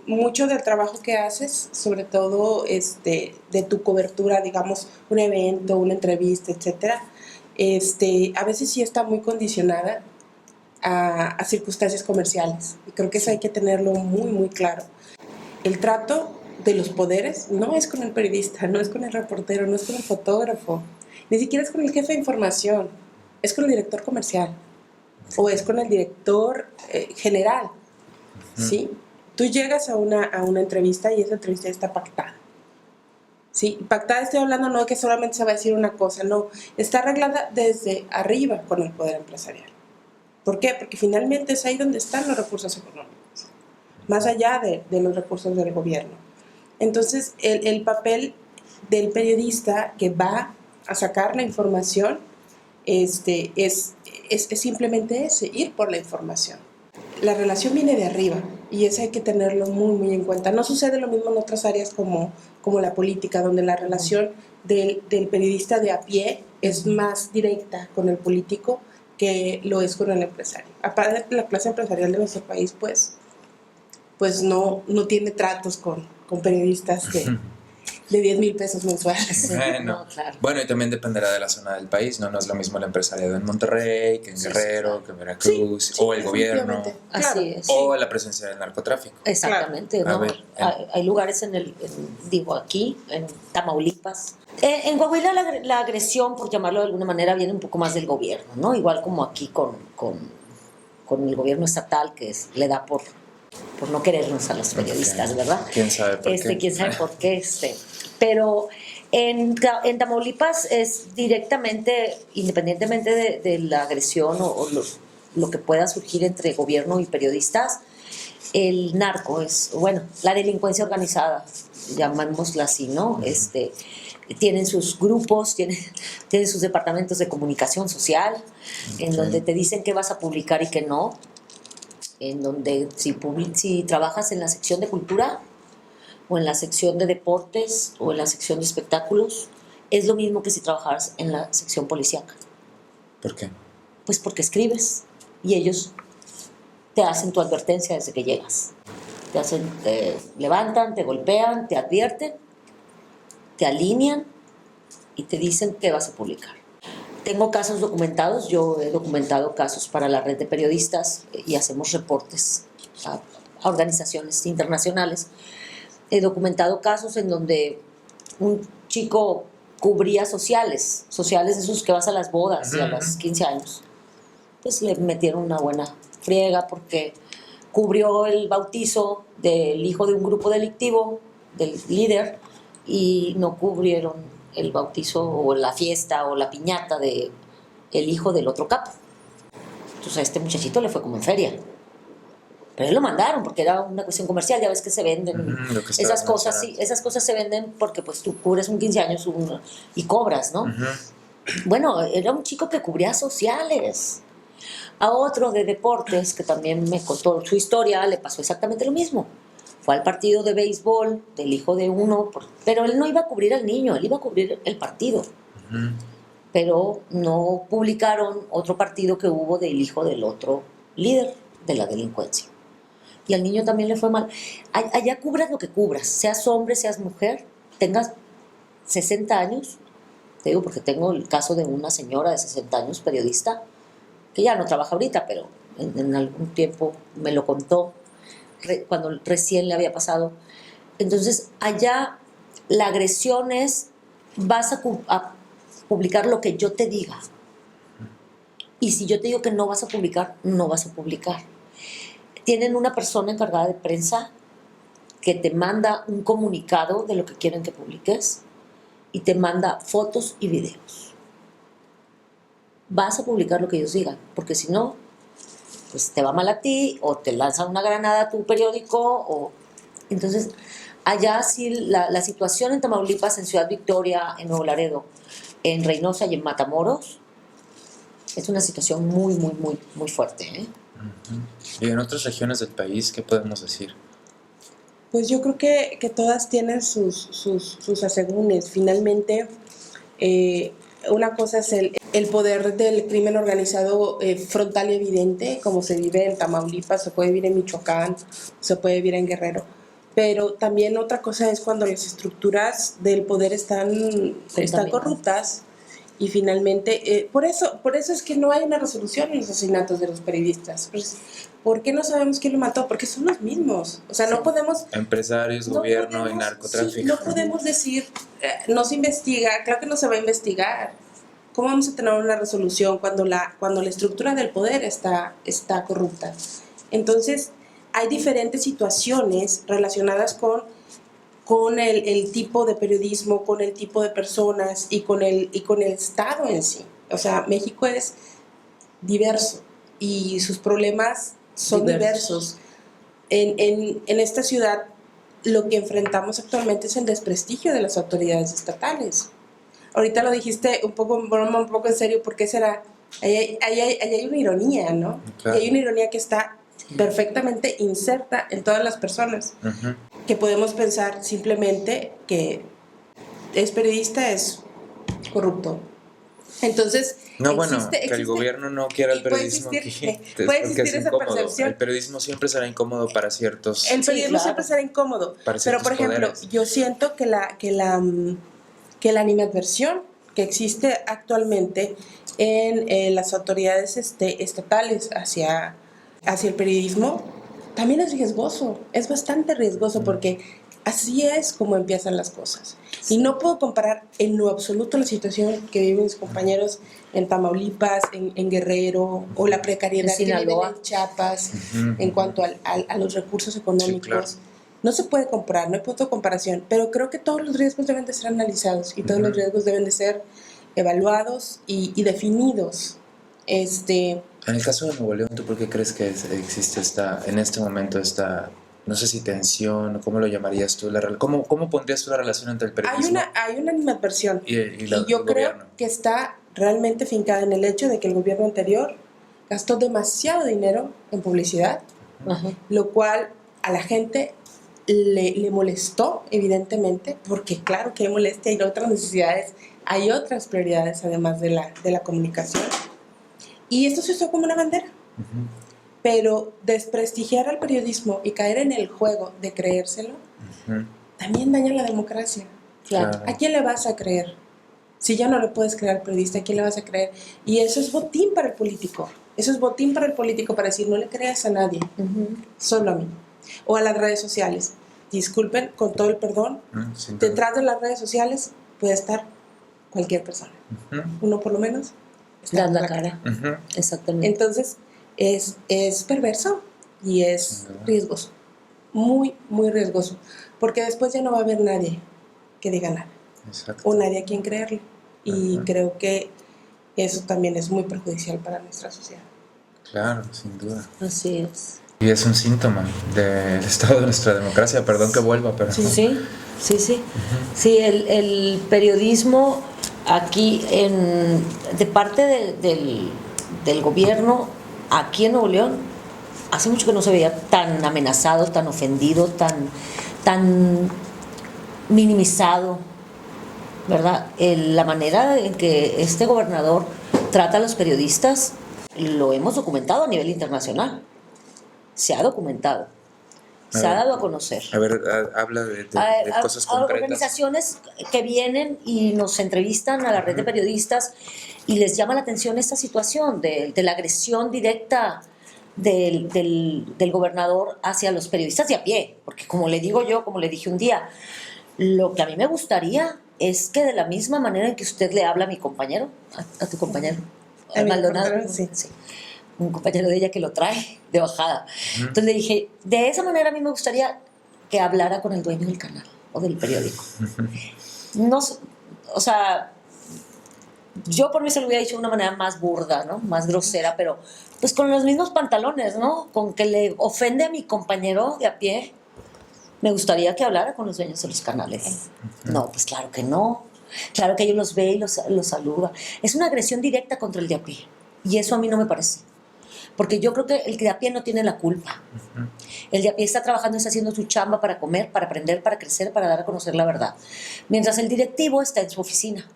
mucho del trabajo que haces, sobre todo de tu cobertura, digamos, un evento, una entrevista, etcétera, a veces sí está muy condicionada a circunstancias comerciales. Y creo que eso hay que tenerlo muy, muy claro. El trato de los poderes no es con el periodista, no es con el reportero, no es con el fotógrafo, ni siquiera es con el jefe de información, es con el director comercial o es con el director general, ¿sí? Tú llegas a una entrevista y esa entrevista está pactada. Sí, pactada estoy hablando no que solamente se va a decir una cosa, no, está arreglada desde arriba con el poder empresarial. ¿Por qué? Porque finalmente es ahí donde están los recursos económicos, más allá de los recursos del gobierno. Entonces, el papel del periodista que va a sacar la información es simplemente ese, ir por la información. La relación viene de arriba y eso hay que tenerlo muy, muy en cuenta. No sucede lo mismo en otras áreas como la política, donde la relación del periodista de a pie es más directa con el político que lo es con el empresario. Aparte, la clase empresarial de nuestro país, pues no tiene tratos con periodistas de 10,000 pesos mensuales.
Bueno,
No, claro.
bueno, y también dependerá de la zona del país, ¿no? No es lo mismo el empresariado en Monterrey, que en Guerrero, que en Veracruz, o el gobierno,
Así es.
o la presencia del narcotráfico.
Exactamente,
Claro.
¿no?
A ver,
Hay lugares aquí, en Tamaulipas. En Coahuila la agresión, por llamarlo de alguna manera, viene un poco más del gobierno, ¿no? Igual como aquí con el gobierno estatal, que le da por no querernos a los periodistas, ¿verdad?
¿Quién sabe por qué?
¿Quién sabe por qué? Pero en Tamaulipas es directamente, independientemente de la agresión o lo que pueda surgir entre gobierno y periodistas, el narco es, bueno, la delincuencia organizada, llamémosla así, ¿no? Tienen sus grupos, tienen sus departamentos de comunicación social, en donde te dicen qué vas a publicar y qué no. en donde si trabajas en la sección de cultura o en la sección de deportes o en la sección de espectáculos, es lo mismo que si trabajaras en la sección policíaca.
¿Por qué?
Pues porque escribes y ellos te hacen tu advertencia desde que llegas. Te levantan, te golpean, te advierten, te alinean y te dicen qué vas a publicar. Tengo casos documentados, yo he documentado casos para la red de periodistas y hacemos reportes a organizaciones internacionales. He documentado casos en donde un chico cubría sociales esos que vas a las bodas y a los 15 años. Pues le metieron una buena friega porque cubrió el bautizo del hijo de un grupo delictivo, del líder, y no cubrieron el bautizo o la fiesta o la piñata de el hijo del otro capo. Entonces a este muchachito le fue como en feria. Pero él lo mandaron porque era una cuestión comercial, ya ves que se venden esas cosas, sí, esas cosas se venden porque pues tú cubres un 15 años y cobras, ¿no? Bueno, era un chico que cubría sociales. A otro de deportes que también me contó su historia, le pasó exactamente lo mismo. Fue al partido de béisbol del hijo de uno, pero él no iba a cubrir al niño, él iba a cubrir el partido. Pero no publicaron otro partido que hubo del hijo del otro líder de la delincuencia. Y al niño también le fue mal. Allá cubras lo que cubras, seas hombre, seas mujer, tengas 60 años, te digo porque tengo el caso de una señora de 60 años, periodista, que ya no trabaja ahorita, pero en algún tiempo me lo contó, cuando recién le había pasado. Entonces, allá la agresión es, vas a publicar lo que yo te diga. Y si yo te digo que no vas a publicar, no vas a publicar. Tienen una persona encargada de prensa que te manda un comunicado de lo que quieren que publiques y te manda fotos y videos. Vas a publicar lo que ellos digan, porque si no, pues te va mal a ti o te lanzan una granada a tu periódico. Entonces, allá sí la situación en Tamaulipas, en Ciudad Victoria, en Nuevo Laredo, en Reynosa y en Matamoros, es una situación muy, muy, muy, muy fuerte, ¿eh?
¿Y en otras regiones del país qué podemos decir?
Pues yo creo que todas tienen sus asegúnes. Finalmente, una cosa es el poder del crimen organizado frontal y evidente, como se vive en Tamaulipas, se puede vivir en Michoacán, se puede vivir en Guerrero. Pero también otra cosa es cuando las estructuras del poder están corruptas. Y finalmente, por eso es que no hay una resolución en los asesinatos de los periodistas. Pues, ¿por qué no sabemos quién lo mató? Porque son los mismos. O sea, no podemos...
Empresarios, gobierno y narcotráfico.
Sí, no podemos decir, no se investiga, claro que no se va a investigar. ¿Cómo vamos a tener una resolución cuando la estructura del poder está corrupta? Entonces, hay diferentes situaciones relacionadas con el tipo de periodismo, con el tipo de personas y con el Estado en sí. O sea, México es diverso y sus problemas son diversos. En esta ciudad lo que enfrentamos actualmente es el desprestigio de las autoridades estatales. Ahorita lo dijiste un poco en broma, un poco en serio, porque será, ahí hay una ironía, ¿no?
Claro.
Y hay una ironía que está perfectamente inserta en todas las personas. Que podemos pensar simplemente que es periodista, es corrupto. Entonces,
que el gobierno no quiera el periodismo aquí,
puede existir esa
incómodo.
percepción.
El periodismo siempre será incómodo para ciertos.
El periodismo siempre será incómodo. Pero, por ejemplo,
poderes.
yo siento que la animadversión que existe actualmente en las autoridades estatales hacia el periodismo también es riesgoso, es bastante riesgoso porque así es como empiezan las cosas. Y no puedo comparar en lo absoluto la situación que viven mis compañeros en Tamaulipas, en Guerrero, o la precariedad que viven en Chiapas en cuanto a los recursos económicos. Sí, claro. No se puede comparar, no hay punto de comparación, pero creo que todos los riesgos deben de ser analizados y todos los riesgos deben de ser evaluados y definidos.
En el caso de Nuevo León, ¿tú por qué crees que existe en este momento esta, no sé si tensión, cómo lo llamarías tú, cómo pondrías tú la relación entre el periodismo?
Hay una animadversión
y
yo creo que está realmente fincada en el hecho de que el gobierno anterior gastó demasiado dinero en publicidad
Ajá.
lo cual a la gente le molestó, evidentemente, porque claro que hay molestia, hay otras necesidades, hay otras prioridades además de la comunicación. Y esto se usó como una bandera. Pero desprestigiar al periodismo y caer en el juego de creérselo también daña la democracia.
Claro.
¿A quién le vas a creer? Si ya no le puedes creer al periodista, ¿a quién le vas a creer? Y eso es botín para el político. Eso es botín para el político para decir, no le creas a nadie, solo a mí. O a las redes sociales. Disculpen, con todo el perdón, detrás de las redes sociales puede estar cualquier persona. Uno por lo menos está
Dan la cara. Exactamente.
Entonces, es perverso y es riesgoso. Muy, muy riesgoso. Porque después ya no va a haber nadie que diga nada.
Exacto.
O nadie a quien creerle. Y creo que eso también es muy perjudicial para nuestra sociedad.
Claro, sin duda.
Así es.
Y es un síntoma del estado de nuestra democracia. Perdón que vuelva, pero...
Sí, sí. Sí, el periodismo aquí, de parte del gobierno, aquí en Nuevo León, hace mucho que no se veía tan amenazado, tan ofendido, tan minimizado, ¿verdad? La manera en que este gobernador trata a los periodistas lo hemos documentado a nivel internacional. Se ha documentado, se ha dado a conocer.
A ver, habla de cosas concretas.
Organizaciones que vienen y nos entrevistan a la red de periodistas y les llama la atención esta situación de la agresión directa del gobernador hacia los periodistas de a pie. Porque como le digo yo, como le dije un día, lo que a mí me gustaría es que de la misma manera en que usted le habla a mi compañero, a tu compañero,
A mi
Maldonado,
compañero, sí.
un compañero de ella que lo trae de bajada. Entonces le dije, de esa manera a mí me gustaría que hablara con el dueño del canal o del periódico. No, o sea, yo por mí se lo hubiera dicho de una manera más burda, ¿no? Más grosera, pero pues con los mismos pantalones, ¿no? Con que le ofende a mi compañero de a pie, me gustaría que hablara con los dueños de los canales. No, pues claro que no. Claro que ellos los ve y los saluda. Es una agresión directa contra el de a pie. Y eso a mí no me parece. Porque yo creo que el de a pie no tiene la culpa. El de a pie está trabajando, está haciendo su chamba para comer, para aprender, para crecer, para dar a conocer la verdad. Mientras el directivo está en su oficina,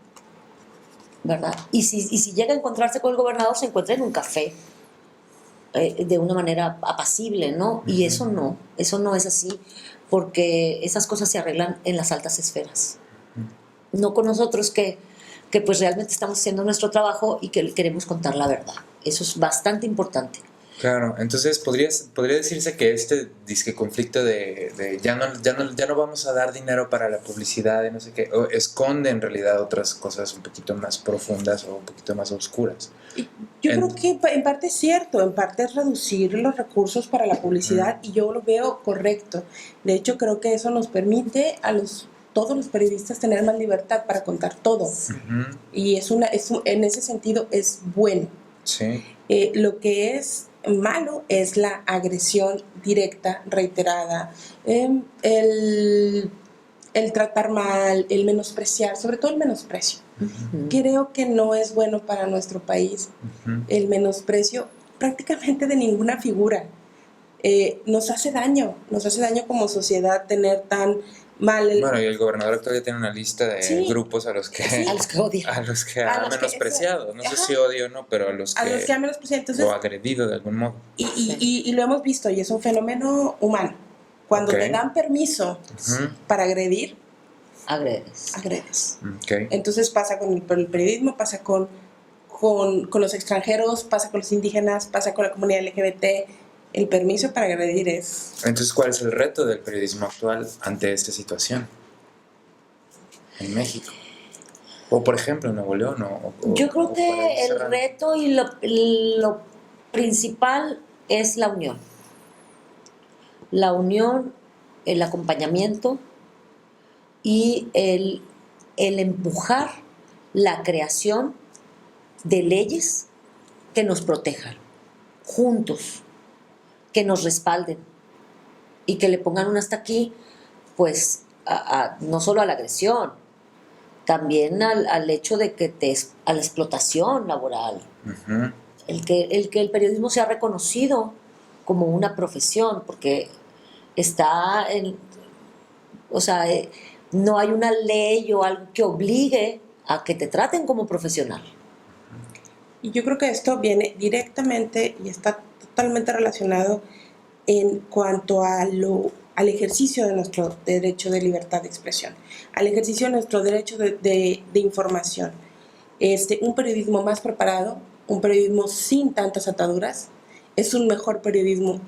¿verdad? Y si llega a encontrarse con el gobernador, se encuentra en un café de una manera apacible, ¿no? Y eso no es así, porque esas cosas se arreglan en las altas esferas. No con nosotros que pues realmente estamos haciendo nuestro trabajo y que queremos contar la verdad. Eso es bastante importante.
Claro, entonces podría decirse que este disque conflicto de ya no vamos a dar dinero para la publicidad y no sé qué, esconde en realidad otras cosas un poquito más profundas o un poquito más oscuras.
Yo creo que en parte es cierto, en parte es reducir los recursos para la publicidad y yo lo veo correcto. De hecho, creo que eso nos permite a todos los periodistas tener más libertad para contar todo. Y en ese sentido es bueno.
Sí.
Lo que es malo es la agresión directa, reiterada, el tratar mal, el menospreciar, sobre todo el menosprecio. Creo que no es bueno para nuestro país el menosprecio prácticamente de ninguna figura. Nos hace daño como sociedad tener tan mal
Bueno, y el gobernador actual ya tiene una lista de grupos a los que
odia,
a los que ha menospreciado, no sé si odio o no, pero a los que
ha menospreciado. Entonces,
o agredido de algún modo.
Y lo hemos visto, y es un fenómeno humano. Cuando te dan permiso para agredir, agredes. Entonces pasa con el periodismo, pasa con los extranjeros, pasa con los indígenas, pasa con la comunidad LGBT. El permiso para agredir es...
Entonces, ¿cuál es el reto del periodismo actual ante esta situación en México? O, por ejemplo, en Nuevo León.
Yo creo que el reto y lo principal es la unión. La unión, el acompañamiento y el empujar la creación de leyes que nos protejan, juntos, que nos respalden y que le pongan un hasta aquí, pues, no solo a la agresión, también al hecho de que a la explotación laboral. El que el periodismo sea reconocido como una profesión, porque está en, o sea, no hay una ley o algo que obligue a que te traten como profesional.
Y yo creo que esto viene directamente y está totalmente relacionado en cuanto al ejercicio de nuestro derecho de libertad de expresión, al ejercicio de nuestro derecho de información. Un periodismo más preparado, un periodismo sin tantas ataduras, es un mejor periodismo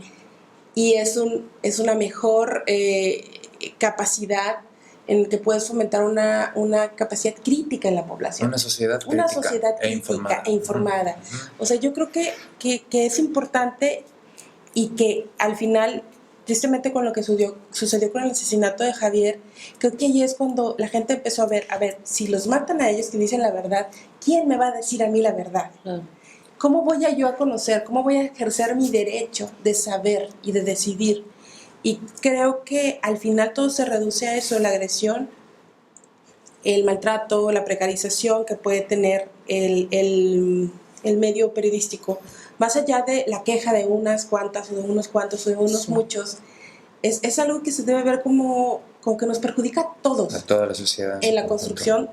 y es una mejor capacidad en el que puedes fomentar una capacidad crítica en la población.
Una sociedad crítica
crítica e informada. O sea, yo creo que es importante y que al final, tristemente con lo que sucedió con el asesinato de Javier, creo que ahí es cuando la gente empezó a ver, si los matan a ellos que dicen la verdad, ¿quién me va a decir a mí la verdad? ¿Cómo voy yo a conocer? ¿Cómo voy a ejercer mi derecho de saber y de decidir? Y creo que al final todo se reduce a eso, la agresión, el maltrato, la precarización que puede tener el medio periodístico, más allá de la queja de unas cuantas o de unos cuantos o de unos muchos, es algo que se debe ver como que nos perjudica a todos.
A toda la sociedad.
En la construcción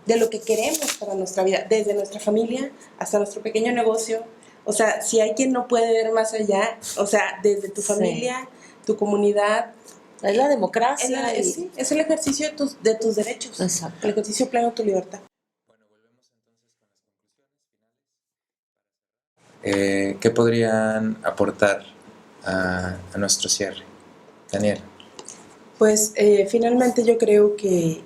de lo que queremos para nuestra vida, desde nuestra familia hasta nuestro pequeño negocio. O sea, si hay quien no puede ver más allá, o sea, desde tu familia, tu comunidad.
Es la democracia.
Es el ejercicio de tus derechos.
Exacto.
El ejercicio pleno de tu libertad.
Bueno, volvemos entonces con las conclusiones finales. ¿Qué podrían aportar a nuestro cierre? Daniel.
Pues finalmente yo creo que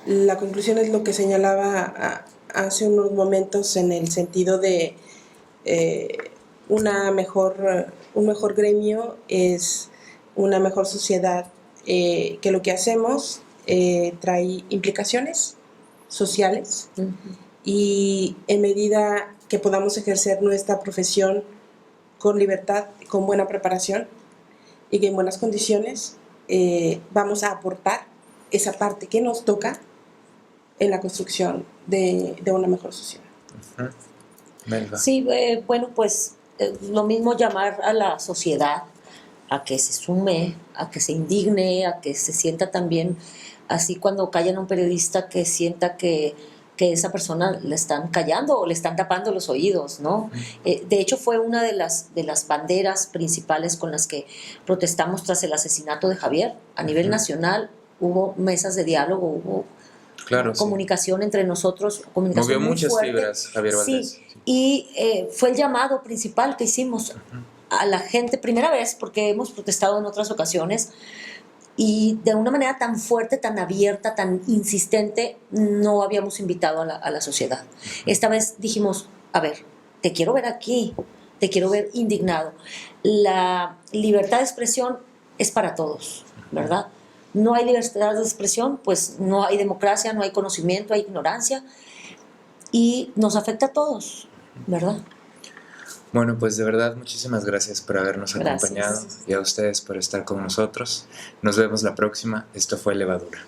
la conclusión es lo que señalaba hace unos momentos en el sentido de un mejor gremio es una mejor sociedad, que lo que hacemos trae implicaciones sociales y en medida que podamos ejercer nuestra profesión con libertad, con buena preparación y que en buenas condiciones, vamos a aportar esa parte que nos toca en la construcción de una mejor sociedad.
Melba.
Sí, bueno, pues lo mismo llamar a la sociedad a que se sume, a que se indigne, a que se sienta también, así cuando callan a un periodista, que sienta que esa persona le están callando o le están tapando los oídos, ¿no? De hecho, fue una de las banderas principales con las que protestamos tras el asesinato de Javier. A nivel nacional hubo mesas de diálogo, hubo comunicación entre nosotros, comunicación
movió muchas
fuerte.
fibras, Javier Valdés.
Sí, y fue el llamado principal que hicimos a la gente, primera vez, porque hemos protestado en otras ocasiones, y de una manera tan fuerte, tan abierta, tan insistente, no habíamos invitado a la sociedad. Esta vez dijimos, a ver, te quiero ver aquí, te quiero ver indignado. La libertad de expresión es para todos, ¿verdad? No hay libertad de expresión, pues no hay democracia, no hay conocimiento, hay ignorancia, y nos afecta a todos, ¿verdad?
Bueno, pues de verdad muchísimas gracias por habernos acompañado y a ustedes por estar con nosotros. Nos vemos la próxima. Esto fue Levadura.